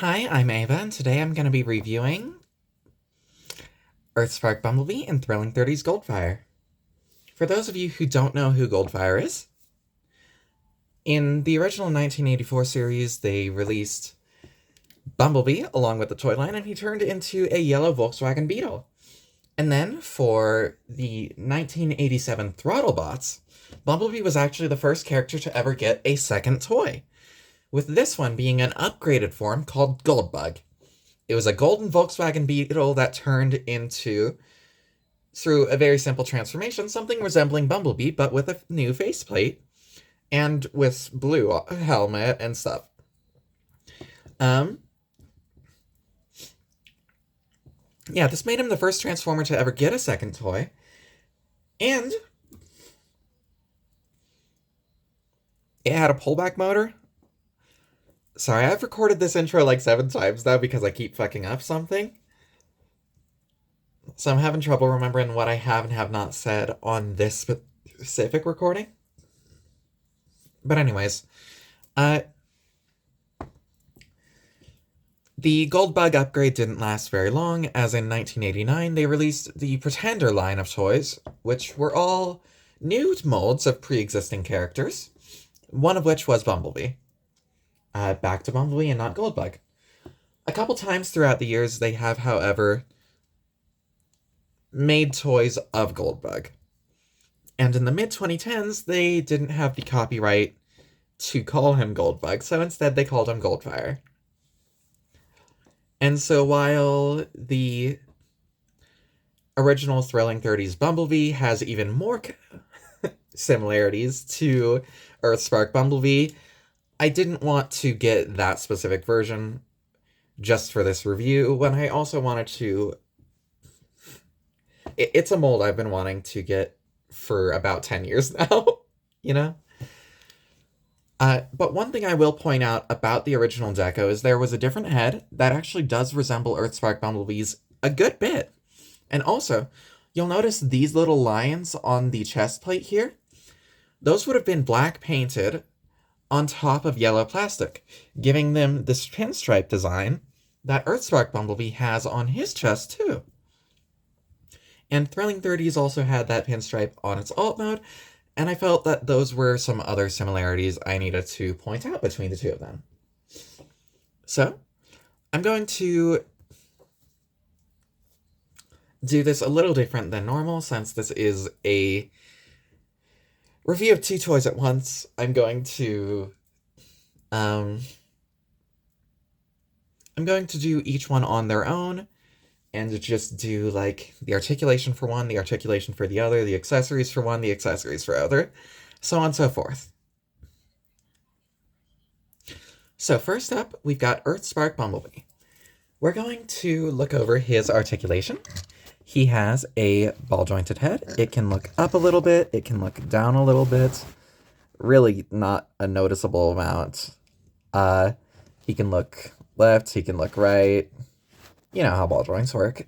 Hi, I'm Ava, and today I'm going to be reviewing Earthspark Bumblebee and Thrilling 30's Goldfire. For those of you who don't know who Goldfire is, in the original 1984 series, they released Bumblebee along with the toy line, and he turned into a yellow Volkswagen Beetle. And then for the 1987 Throttlebots, Bumblebee was actually the first character to ever get a second toy, with this one being an upgraded form called Goldbug. It was a golden Volkswagen Beetle that turned into, through a very simple transformation, something resembling Bumblebee, but with a new faceplate and with blue helmet and stuff. Yeah, this made him the first Transformer to ever get a second toy, and it had a pullback motor. Sorry, I've recorded this intro like 7 times now because I keep fucking up something. So I'm having trouble remembering what I have and have not said on this specific recording. But anyways, the Goldbug upgrade didn't last very long, as in 1989 they released the Pretender line of toys, which were all new molds of pre-existing characters, one of which was Bumblebee. Back to Bumblebee and not Goldbug. A couple times throughout the years they have, however, made toys of Goldbug. And in the mid-2010s, they didn't have the copyright to call him Goldbug, so instead they called him Goldfire. And so while the original Thrilling 30s Bumblebee has even more similarities to Earthspark Bumblebee, I didn't want to get that specific version just for this review, when I also wanted to... It's a mold I've been wanting to get for about 10 years now, you know? But one thing I will point out about the original deco is there was a different head that actually does resemble Earthspark Bumblebee's a good bit. And also, you'll notice these little lions on the chest plate here. Those would have been black painted on top of yellow plastic, giving them this pinstripe design that Earthspark Bumblebee has on his chest too. And Thrilling 30s also had that pinstripe on its alt mode, and I felt that those were some other similarities I needed to point out between the two of them. So, I'm going to do this a little different than normal, since this is a review of 2 toys at once. I'm going to do each one on their own, and just do, like, the articulation for one, the articulation for the other, the accessories for one, the accessories for other, so on and so forth. So first up, we've got Earthspark Bumblebee. We're going to look over his articulation. He has a ball-jointed head. It can look up a little bit, it can look down a little bit. Really not a noticeable amount. He can look left, he can look right. You know how ball joints work.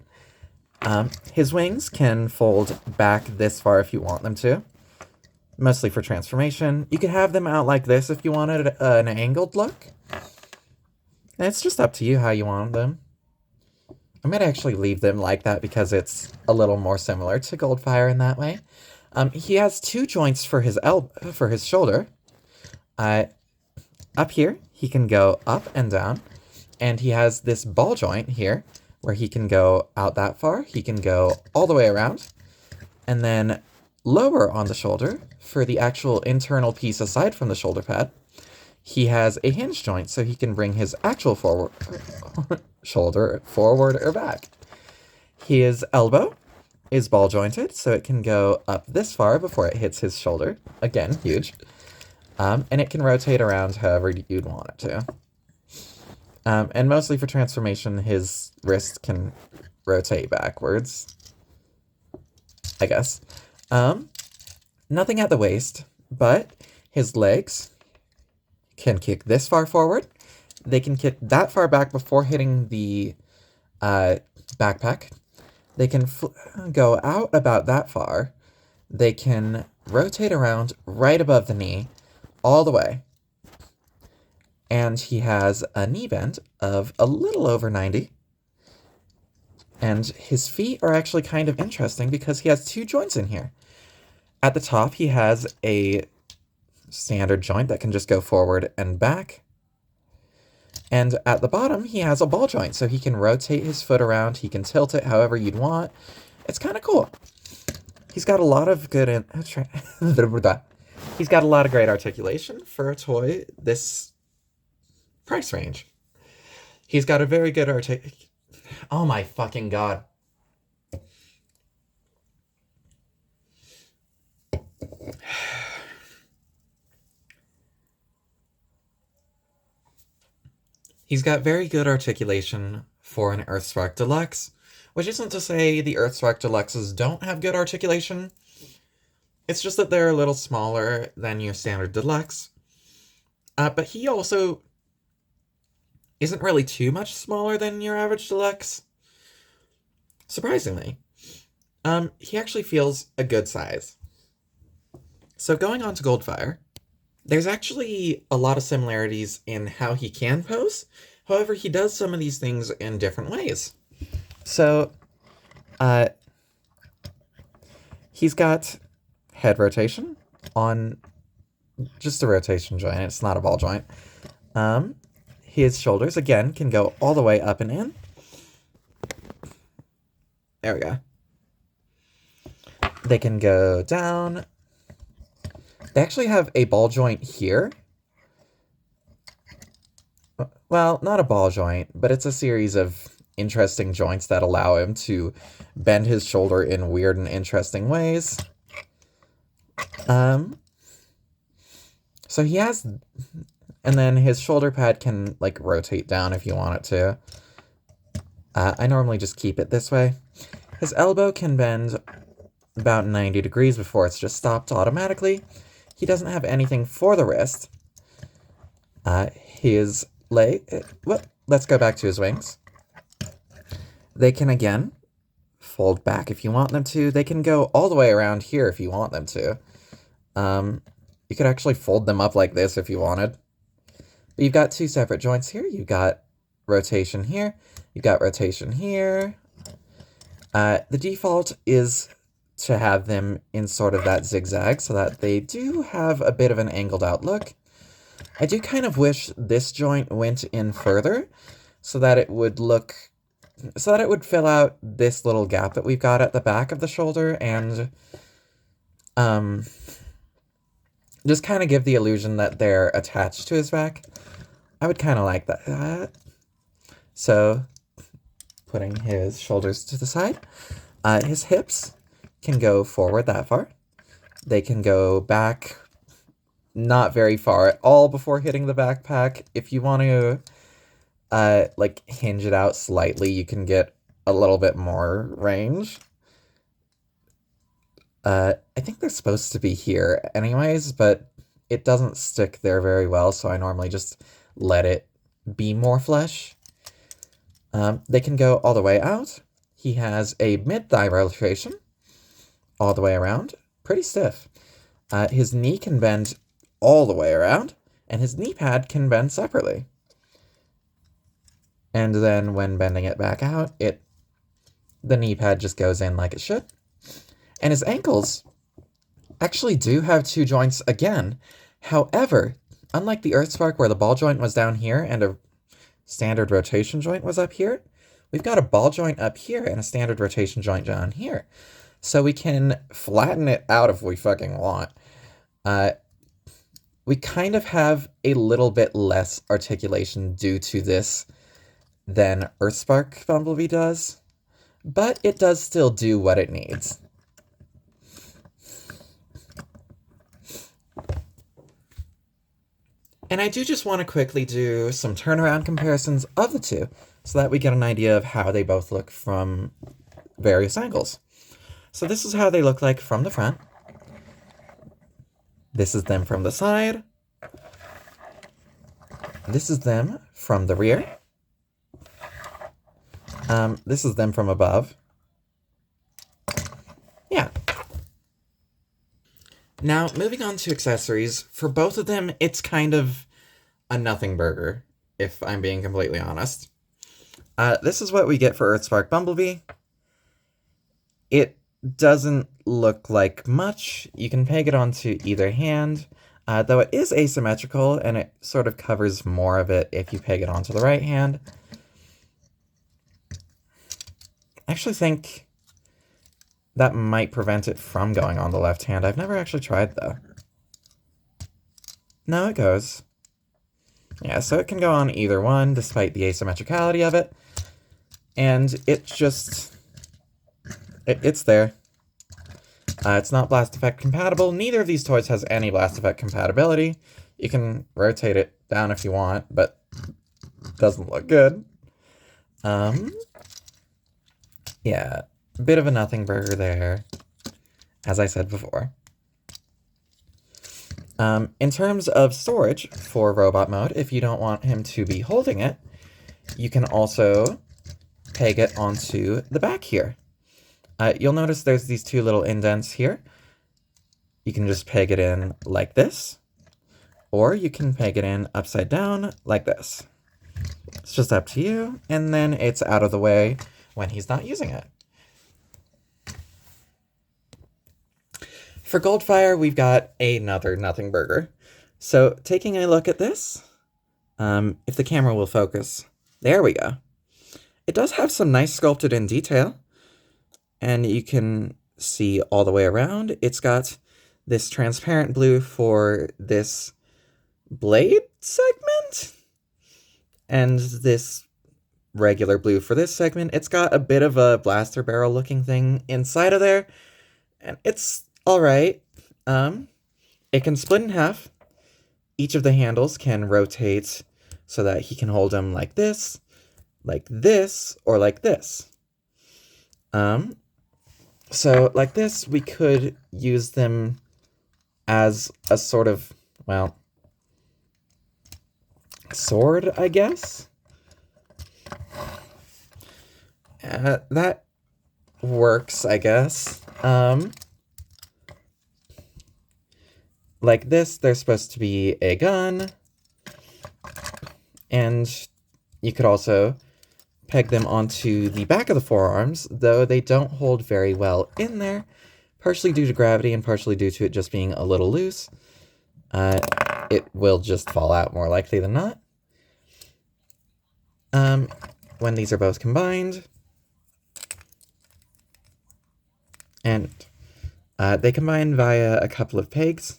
His wings can fold back this far if you want them to, mostly for transformation. You could have them out like this if you wanted an angled look. And it's just up to you how you want them. I might actually leave them like that because it's a little more similar to Goldfire in that way. He has 2 joints for his shoulder. Up here, he can go up and down. And he has this ball joint here, where he can go out that far, he can go all the way around, and then lower on the shoulder, for the actual internal piece aside from the shoulder pad, he has a hinge joint, so he can bring his actual shoulder forward or back. His elbow is ball jointed, so it can go up this far before it hits his shoulder. Again, huge. And it can rotate around however you'd want it to. And mostly for transformation, his wrist can rotate backwards, I guess. Nothing at the waist, but his legs can kick this far forward. They can kick that far back before hitting the backpack. They can go out about that far. They can rotate around right above the knee, all the way. And he has a knee bend of a little over 90. And his feet are actually kind of interesting because he has two joints in here. At the top, he has a standard joint that can just go forward and back. And at the bottom, he has a ball joint, so he can rotate his foot around. He can tilt it however you'd want. It's kind of cool. He's got a lot of good... He's got a lot of great articulation for a toy this price range. He's got a very good Oh my fucking god. He's got very good articulation for an Earthspark Deluxe, which isn't to say the Earthspark Deluxes don't have good articulation. It's just that they're a little smaller than your standard Deluxe. But he also isn't really too much smaller than your average Deluxe. Surprisingly. He actually feels a good size. So going on to Goldfire, there's actually a lot of similarities in how he can pose. However, he does some of these things in different ways. So, he's got head rotation on just a rotation joint. It's not a ball joint. His shoulders, again, can go all the way up and in. There we go. They can go down. They actually have a ball joint here. Well, not a ball joint, but it's a series of interesting joints that allow him to bend his shoulder in weird and interesting ways. So he has... And then his shoulder pad can, like, rotate down if you want it to. I normally just keep it this way. His elbow can bend about 90 degrees before it's just stopped automatically. He doesn't have anything for the wrist. His leg... Well, let's go back to his wings. They can, again, fold back if you want them to. They can go all the way around here if you want them to. You could actually fold them up like this if you wanted. But you've got two separate joints here. You've got rotation here. You've got rotation here. The default is to have them in sort of that zigzag so that they do have a bit of an angled out look. I do kind of wish this joint went in further so that it would look... So that it would fill out this little gap that we've got at the back of the shoulder and just kind of give the illusion that they're attached to his back. I would kind of like that. So, putting his shoulders to the side. His hips can go forward that far. They can go back not very far at all before hitting the backpack. If you want to, like, hinge it out slightly, you can get a little bit more range. I think they're supposed to be here anyways, but it doesn't stick there very well, so I normally just let it be more flesh. They can go all the way out. He has a mid-thigh rotation all the way around. Pretty stiff. His knee can bend all the way around, and his knee pad can bend separately. And then when bending it back out, the knee pad just goes in like it should. And his ankles actually do have two joints again. However, unlike the Earthspark where the ball joint was down here and a standard rotation joint was up here, we've got a ball joint up here and a standard rotation joint down here. So we can flatten it out if we fucking want. We kind of have a little bit less articulation due to this than Earthspark Bumblebee does, but it does still do what it needs. And I do just want to quickly do some turnaround comparisons of the two, so that we get an idea of how they both look from various angles. So this is how they look like from the front. This is them from the side. This is them from the rear. This is them from above. Yeah. Now, moving on to accessories, for both of them, it's kind of a nothing burger, if I'm being completely honest. This is what we get for Earthspark Bumblebee. It doesn't look like much. You can peg it onto either hand, though it is asymmetrical, and it sort of covers more of it if you peg it onto the right hand. I actually think that might prevent it from going on the left hand. I've never actually tried, though. No, it goes. Yeah, so it can go on either one, despite the asymmetricality of it. And it just... it's there. It's not Blast Effect compatible. Neither of these toys has any Blast Effect compatibility. You can rotate it down if you want, but it doesn't look good. Yeah, bit of a nothing burger there, as I said before. In terms of storage for robot mode, if you don't want him to be holding it, you can also peg it onto the back here. You'll notice there's these two little indents here. You can just peg it in like this, or you can peg it in upside down like this. It's just up to you, and then it's out of the way when he's not using it. For Goldfire, we've got another nothing burger. So taking a look at this, if the camera will focus, there we go. It does have some nice sculpted in detail, and you can see all the way around. It's got this transparent blue for this blade segment, and this regular blue for this segment. It's got a bit of a blaster barrel looking thing inside of there, and it's alright. It can split in half. Each of the handles can rotate so that he can hold them like this, or like this. So like this, we could use them as a sort of, well, sword, I guess? That works, I guess. Like this, there's supposed to be a gun, and you could also peg them onto the back of the forearms, though they don't hold very well in there, partially due to gravity and partially due to it just being a little loose. It will just fall out more likely than not. When these are both combined, and they combine via a couple of pegs.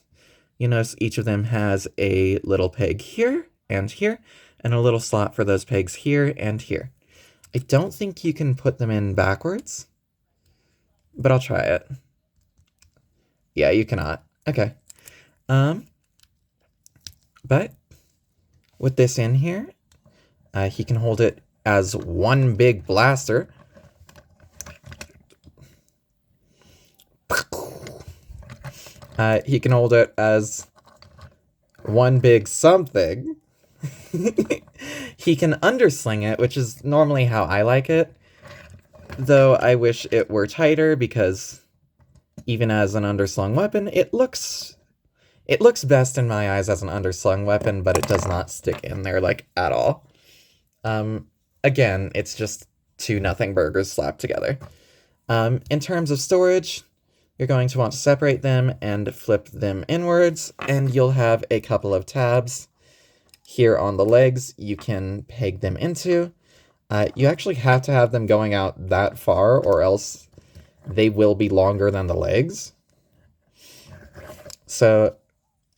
You notice each of them has a little peg here, and a little slot for those pegs here and here. I don't think you can put them in backwards, but I'll try it. Yeah, you cannot. Okay. But with this in here, he can hold it as one big blaster. He can hold it as one big something. He can undersling it, which is normally how I like it. Though I wish it were tighter, because even as an underslung weapon, it looks best in my eyes as an underslung weapon, but it does not stick in there, like, at all. Again, it's just two nothing burgers slapped together. In terms of storage, you're going to want to separate them and flip them inwards, and you'll have a couple of tabs here on the legs you can peg them into. You actually have to have them going out that far, or else they will be longer than the legs. So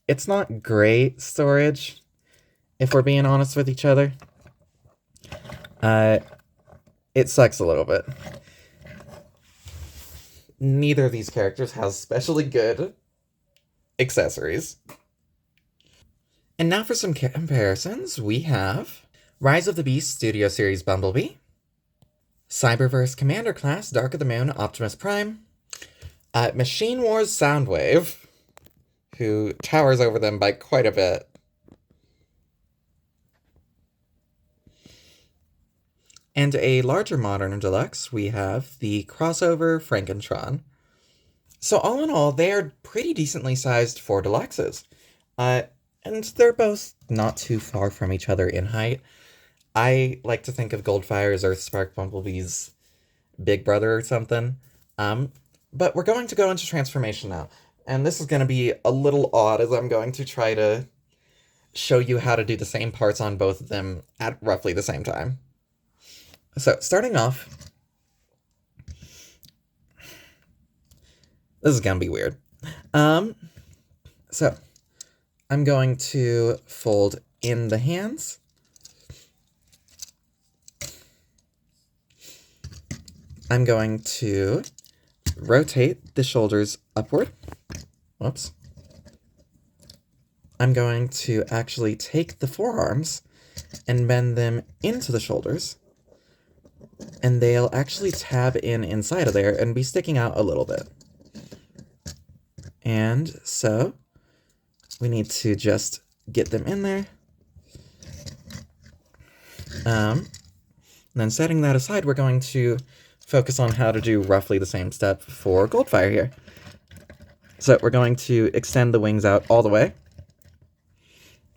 it's not great storage, if we're being honest with each other. It sucks a little bit. Neither of these characters has especially good accessories. And now for some comparisons, we have Rise of the Beast Studio Series Bumblebee, Cyberverse Commander Class Dark of the Moon Optimus Prime, Machine Wars Soundwave, who towers over them by quite a bit, and a larger modern deluxe, we have the crossover Frankentron. So all in all, they are pretty decently sized for deluxes. and they're both not too far from each other in height. I like to think of Goldfire as Earthspark Bumblebee's big brother or something. Um, but we're going to go into transformation now. And this is going to be a little odd as I'm going to try to show you how to do the same parts on both of them at roughly the same time. So, starting off, this is going to be weird. So, I'm going to fold in the hands. I'm going to rotate the shoulders upward. Whoops. I'm going to actually take the forearms and bend them into the shoulders, and they'll actually tab in inside of there and be sticking out a little bit. And so we need to just get them in there. And then setting that aside, we're going to focus on how to do roughly the same step for Goldfire here. So we're going to extend the wings out all the way.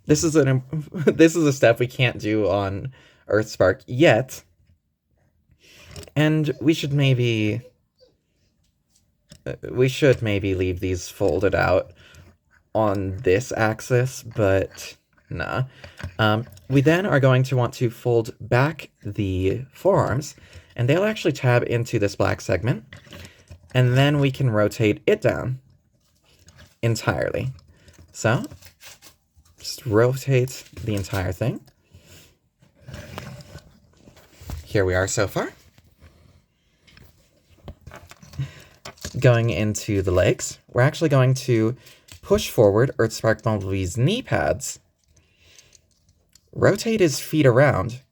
This is a step we can't do on Earthspark yet. And we should maybe leave these folded out on this axis, but nah. We then are going to want to fold back the forearms, and they'll actually tab into this black segment, and then we can rotate it down entirely. So, just rotate the entire thing. Here we are so far. Going into the legs, we're actually going to push forward Earthspark Bumblebee's knee pads, rotate his feet around,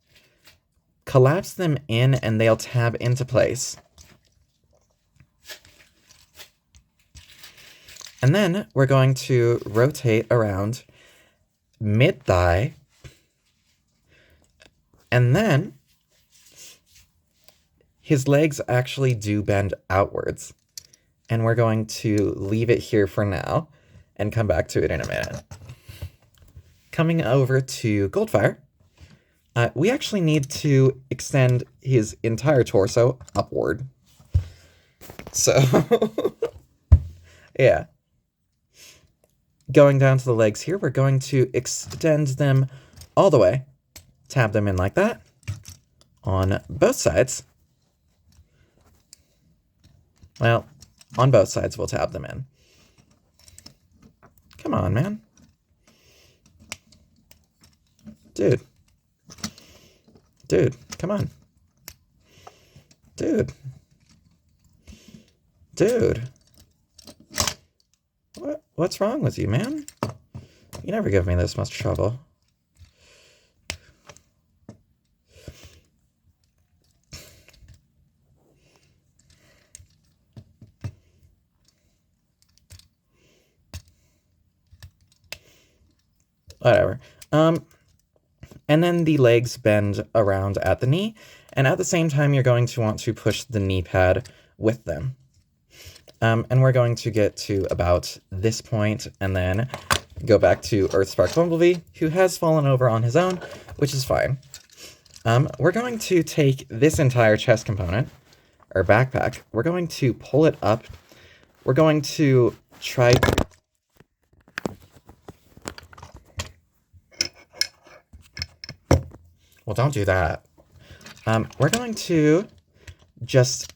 collapse them in, and they'll tab into place. And then we're going to rotate around mid-thigh, and then his legs actually do bend outwards. And we're going to leave it here for now and come back to it in a minute. Coming over to Goldfire, we actually need to extend his entire torso upward. So, yeah. Going down to the legs here, we're going to extend them all the way. Tab them in like that on both sides. Well, on both sides, we'll tab them in. Come on, man. Dude. Dude, come on. Dude. Dude. What's wrong with you, man? You never give me this much trouble. Whatever. And then the legs bend around at the knee, and at the same time, you're going to want to push the knee pad with them. And we're going to get to about this point, and then go back to Earthspark Bumblebee, who has fallen over on his own, which is fine. We're going to take this entire chest component, or backpack, we're going to pull it up. We're going to try... Well, don't do that. We're going to just...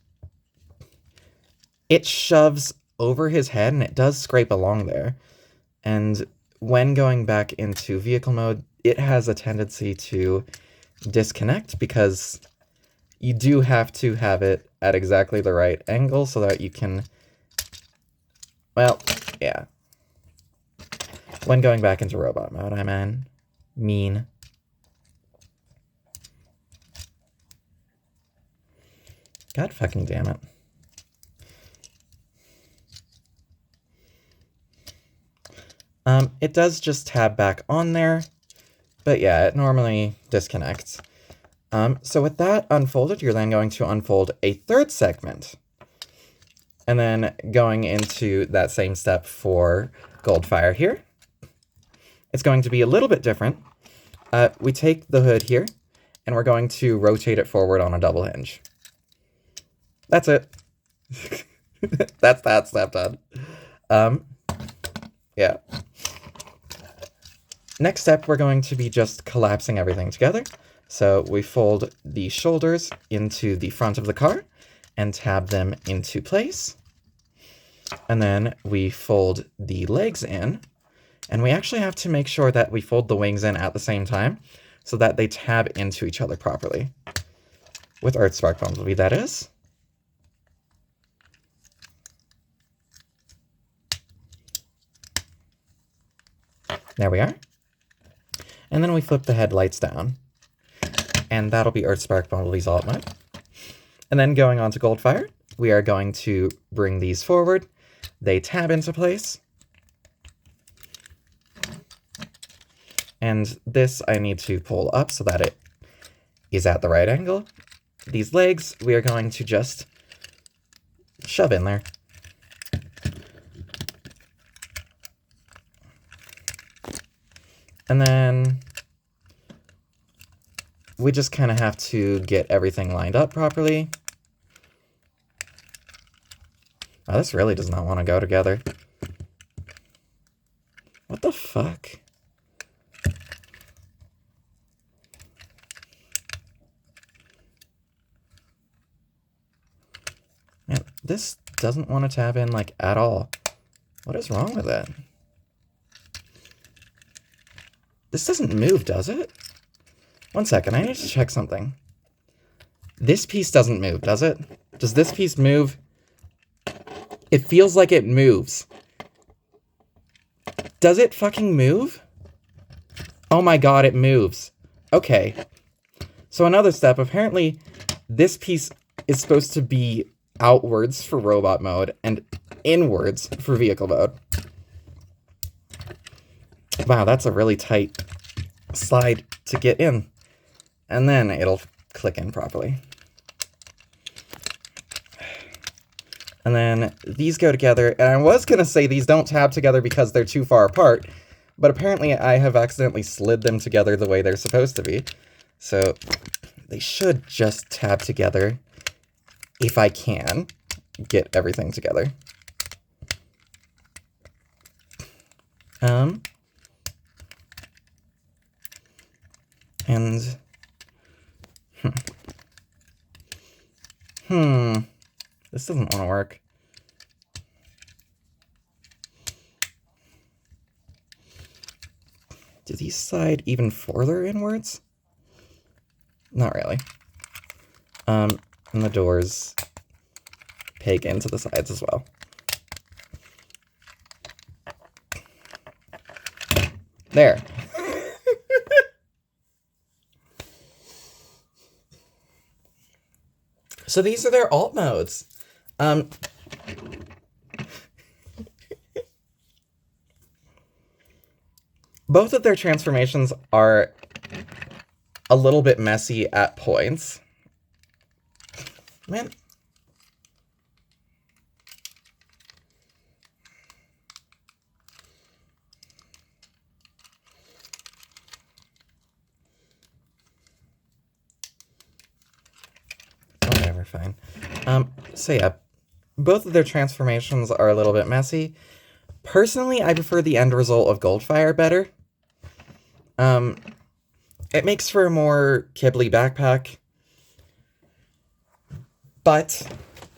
It shoves over his head, and it does scrape along there. And when going back into vehicle mode, it has a tendency to disconnect, because you do have to have it at exactly the right angle so that you can... Well, yeah. When going back into robot mode, I mean... God fucking damn it. It does just tab back on there, but yeah, it normally disconnects. So with that unfolded, you're then going to unfold a third segment. And then going into that same step for Goldfire here. it's going to be a little bit different. We take the hood here, and we're going to rotate it forward on a double hinge. That's it. That's that step done. Yeah. Next step, we're going to be just collapsing everything together. So we fold the shoulders into the front of the car and tab them into place. And then we fold the legs in, and we actually have to make sure that we fold the wings in at the same time so that they tab into each other properly. With Earthspark Bumblebee, that is. There we are. And then we flip the headlights down. And that'll be Earthspark Bumblebee's alt mode. And then going on to Goldfire, we are going to bring these forward. They tab into place. And this I need to pull up so that it is at the right angle. These legs, we are going to just shove in there. And then we just kind of have to get everything lined up properly. Oh, this really does not want to go together. What the fuck? Man, this doesn't want to tab in, like, at all. What is wrong with it? This doesn't move, does it? One second, I need to check something. This piece doesn't move, does it? Does this piece move? It feels like it moves. Does it fucking move? Oh my god, it moves. Okay. So another step, apparently this piece is supposed to be outwards for robot mode and inwards for vehicle mode. Wow, that's a really tight slide to get in. And then it'll click in properly. And then these go together, and I was going to say these don't tab together because they're too far apart, but apparently I have accidentally slid them together the way they're supposed to be. So they should just tab together if I can get everything together. And this doesn't want to work. Do these slide even further inwards? Not really. And the doors peg into the sides as well. There. So these are their alt modes. Both of their transformations are a little bit messy at points. Man. Whatever, fine. So yeah, both of their transformations are a little bit messy. Personally, I prefer the end result of Goldfire better. It makes for a more Ghibli backpack, but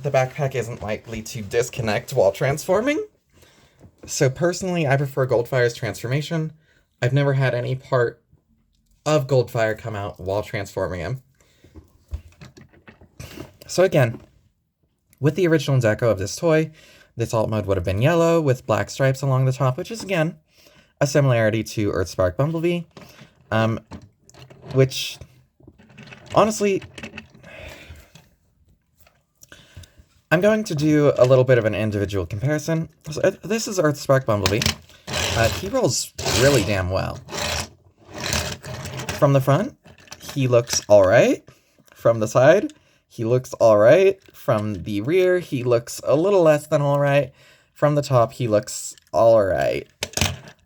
the backpack isn't likely to disconnect while transforming. So personally, I prefer Goldfire's transformation. I've never had any part of Goldfire come out while transforming him. So again, with the original deco of this toy, this alt mode would have been yellow with black stripes along the top, which is, again, a similarity to Earthspark Bumblebee, which, honestly, I'm going to do a little bit of an individual comparison. So, this is Earthspark Bumblebee. He rolls really damn well. From the front, he looks alright. From the side, he looks alright. From the rear, he looks a little less than alright. From the top, he looks alright.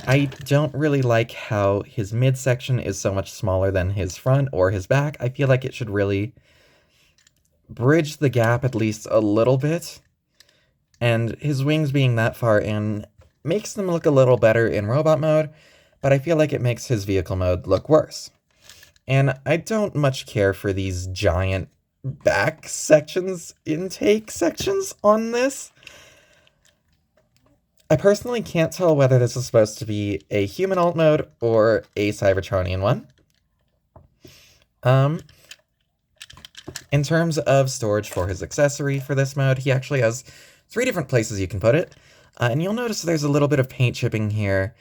I don't really like how his midsection is so much smaller than his front or his back. I feel like it should really bridge the gap at least a little bit. And his wings being that far in makes them look a little better in robot mode, but I feel like it makes his vehicle mode look worse. And I don't much care for these giant back sections, intake sections on this. I personally can't tell whether this is supposed to be a human alt mode or a Cybertronian one. In terms of storage for his accessory for this mode, he actually has 3 different places you can put it. And you'll notice there's a little bit of paint chipping here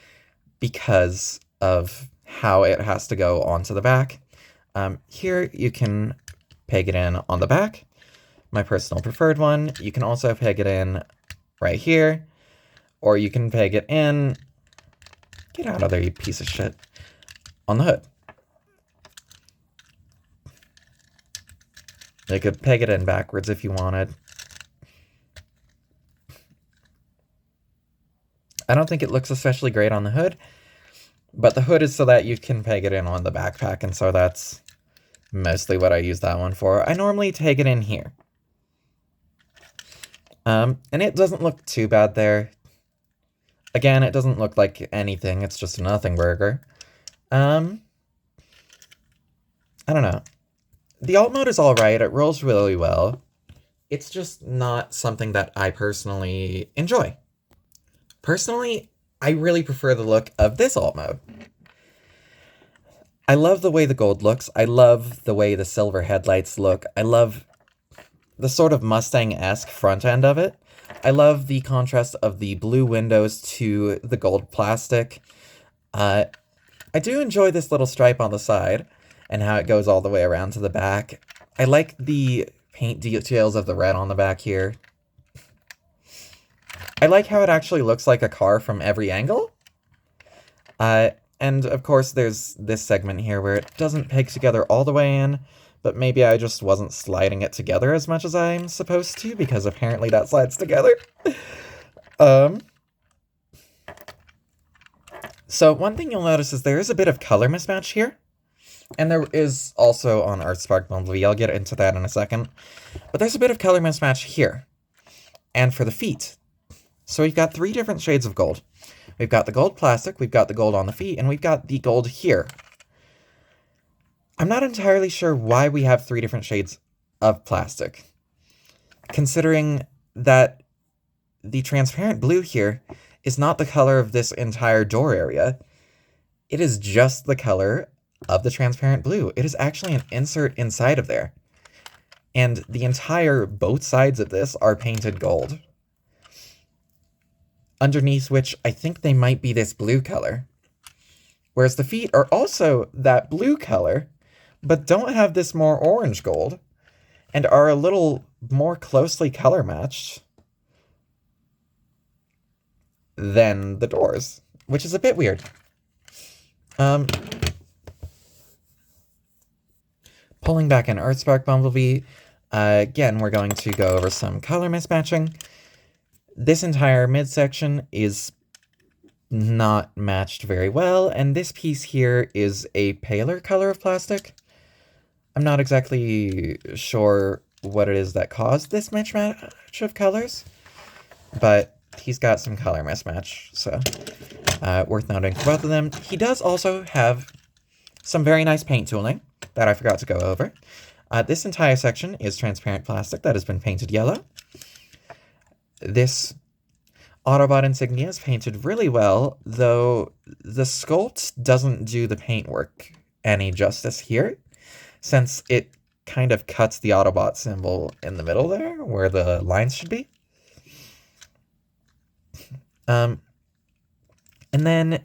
because of how it has to go onto the back. Here you can peg it in on the back, my personal preferred one. You can also peg it in right here, or you can peg it in, get out of there, you piece of shit, on the hood. You could peg it in backwards if you wanted. I don't think it looks especially great on the hood, but the hood is so that you can peg it in on the backpack, and so that's mostly what I use that one for. I normally peg it in here. And it doesn't look too bad there. Again, it doesn't look like anything, it's just a nothing burger. I don't know. The alt mode is alright, it rolls really well. It's just not something that I personally enjoy. Personally, I really prefer the look of this alt mode. I love the way the gold looks, I love the way the silver headlights look, I love the sort of Mustang-esque front end of it. I love the contrast of the blue windows to the gold plastic. I do enjoy this little stripe on the side, and how it goes all the way around to the back. I like the paint details of the red on the back here. I like how it actually looks like a car from every angle. And of course there's this segment here where it doesn't peg together all the way in, but maybe I just wasn't sliding it together as much as I'm supposed to, because apparently that slides together. So one thing you'll notice is there is a bit of color mismatch here. And there is also on Earthspark Bumblebee, I'll get into that in a second. But there's a bit of color mismatch here. And for the feet. So we've got 3 different shades of gold. We've got the gold plastic, we've got the gold on the feet, and we've got the gold here. I'm not entirely sure why we have 3 different shades of plastic, considering that the transparent blue here is not the color of this entire door area. It is just the color of the transparent blue. It is actually an insert inside of there. And the entire both sides of this are painted gold. Underneath which I think they might be this blue color. Whereas the feet are also that blue color, but don't have this more orange gold, and are a little more closely color matched than the doors, which is a bit weird. Pulling back in Earthspark Bumblebee, again, we're going to go over some color mismatching. This entire midsection is not matched very well, and this piece here is a paler color of plastic. I'm not exactly sure what it is that caused this mismatch of colors, but he's got some color mismatch, so worth noting for both of them. He does also have some very nice paint tooling that I forgot to go over. This entire section is transparent plastic that has been painted yellow. This Autobot insignia is painted really well, though the sculpt doesn't do the paintwork any justice here, since it kind of cuts the Autobot symbol in the middle there, where the lines should be. And then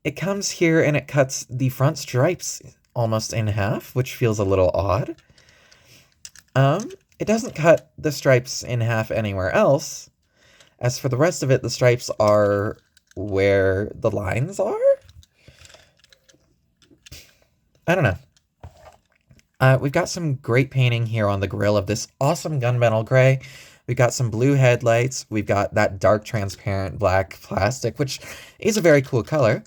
it comes here and it cuts the front stripes almost in half, which feels a little odd. It doesn't cut the stripes in half anywhere else. As for the rest of it, the stripes are where the lines are? I don't know. We've got some great painting here on the grill of this awesome gunmetal gray. We've got some blue headlights. We've got that dark transparent black plastic, which is a very cool color.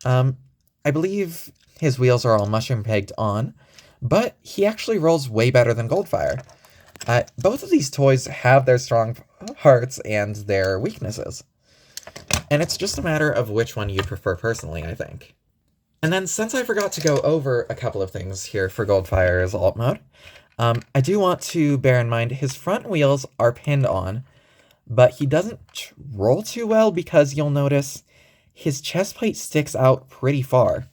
I believe his wheels are all mushroom pegged on, but he actually rolls way better than Goldfire. Both of these toys have their strong parts and their weaknesses. And it's just a matter of which one you prefer personally, I think. And then since I forgot to go over a couple of things here for Goldfire's alt mode, I do want to bear in mind his front wheels are pinned on, but he doesn't roll too well because you'll notice his chest plate sticks out pretty far.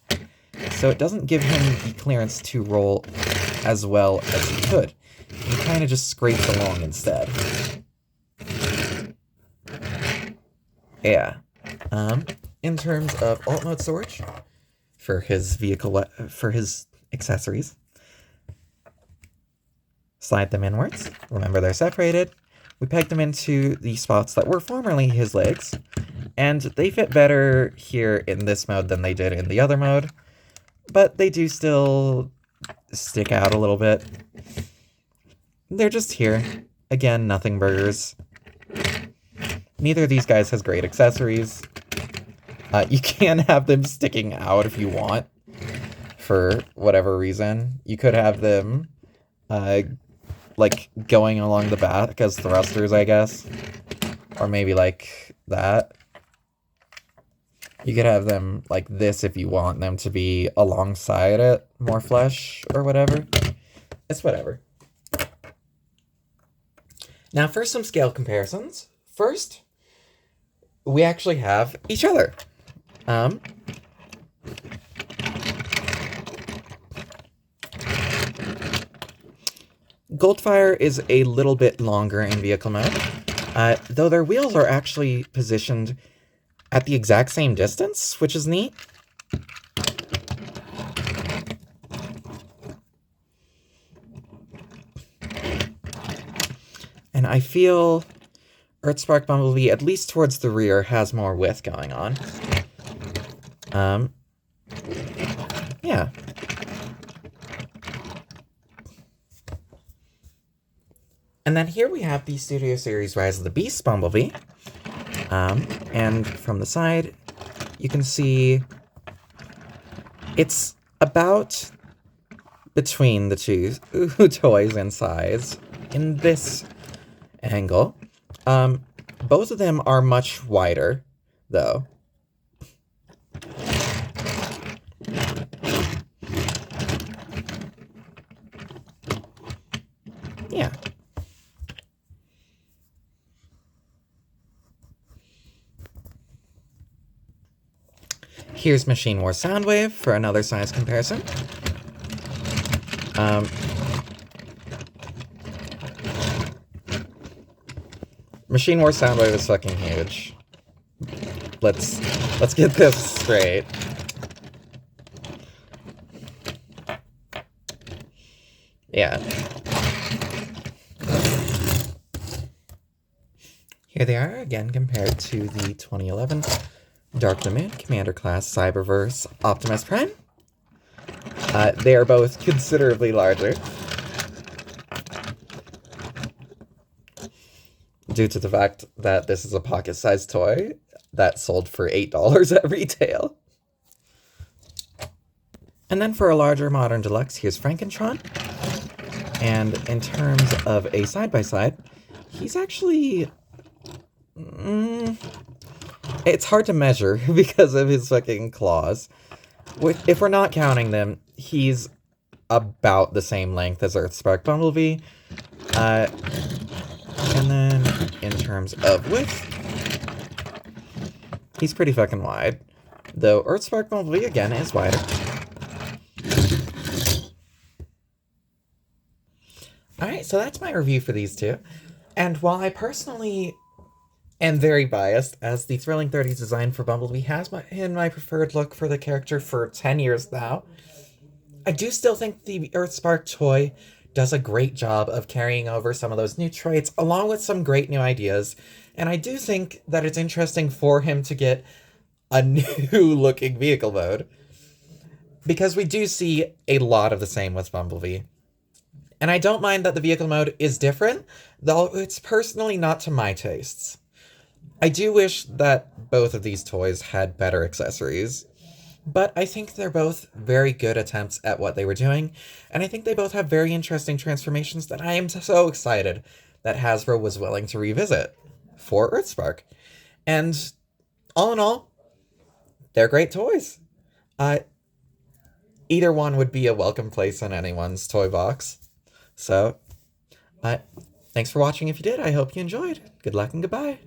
So it doesn't give him the clearance to roll as well as he could. He kind of just scrapes along instead. Yeah. In terms of alt mode storage for his vehicle, for his accessories, slide them inwards. Remember, they're separated. We pegged them into the spots that were formerly his legs, and they fit better here in this mode than they did in the other mode, but they do still stick out a little bit. They're just here. Again, nothing burgers. Neither of these guys has great accessories. You can have them sticking out if you want, for whatever reason. You could have them, like, going along the back as thrusters, I guess. Or maybe like that. You could have them like this if you want them to be alongside it, more flesh or whatever. It's whatever. Now for some scale comparisons. First, we actually have each other. Goldfire is a little bit longer in vehicle mode, though their wheels are actually positioned at the exact same distance, which is neat. And I feel Earthspark Bumblebee, at least towards the rear, has more width going on. Yeah. And then here we have the Studio Series Rise of the Beast Bumblebee. And from the side, you can see it's about between the two toys in size in this angle. Both of them are much wider, though. Yeah. Here's Machine War Soundwave for another size comparison. Machine War Soundwave is fucking huge. Let's get this straight. Yeah. Here they are again compared to the 2011 Dark Domain Commander class Cyberverse Optimus Prime. They are both considerably larger, due to the fact that this is a pocket-sized toy that sold for $8 at retail. And then for a larger Modern Deluxe, here's Frankentron. And in terms of a side-by-side, he's actually... it's hard to measure because of his fucking claws. If we're not counting them, he's about the same length as Earthspark Bumblebee. And then, in terms of width, he's pretty fucking wide. Though Earthspark Bumblebee, again, is wider. Alright, so that's my review for these two. And while I personally am very biased, as the Thrilling 30s design for Bumblebee has been my preferred look for the character for 10 years now, I do still think the Earthspark toy does a great job of carrying over some of those new traits, along with some great new ideas, and I do think that it's interesting for him to get a new-looking vehicle mode, because we do see a lot of the same with Bumblebee. And I don't mind that the vehicle mode is different, though it's personally not to my tastes. I do wish that both of these toys had better accessories, but I think they're both very good attempts at what they were doing, and I think they both have very interesting transformations that I am so excited that Hasbro was willing to revisit for Earthspark. And all in all, they're great toys. Uh, Either one would be a welcome place in anyone's toy box. So, uh, thanks for watching if you did. I hope you enjoyed. Good luck and goodbye.